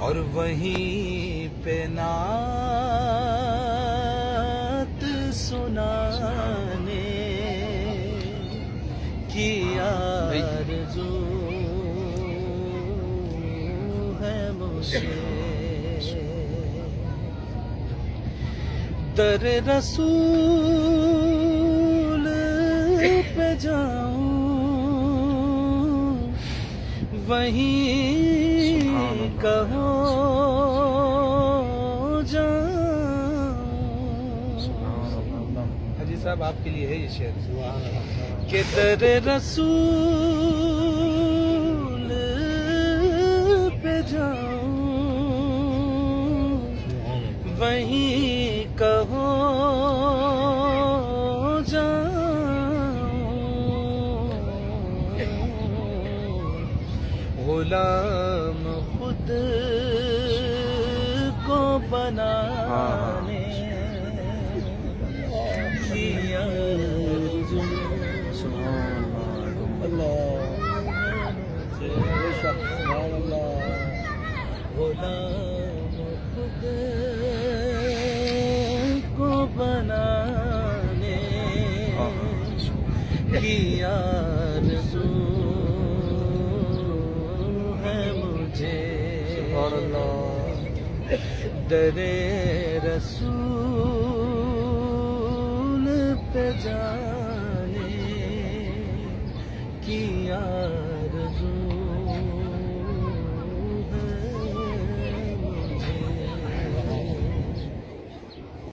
اور وہیں پہ نعت سنانے کی آرزو ہے مجھے، در رسول پہ جاؤں وہیں کہو جاؤں۔ حاجی صاحب آپ کے لیے ہے یہ شعر کہ در رسول پہ جاؤں وہیں کہو غلام خود کو بنانے کی آرزو غلام خود کو بنانے کی آرزو در رسول پہ جانے کی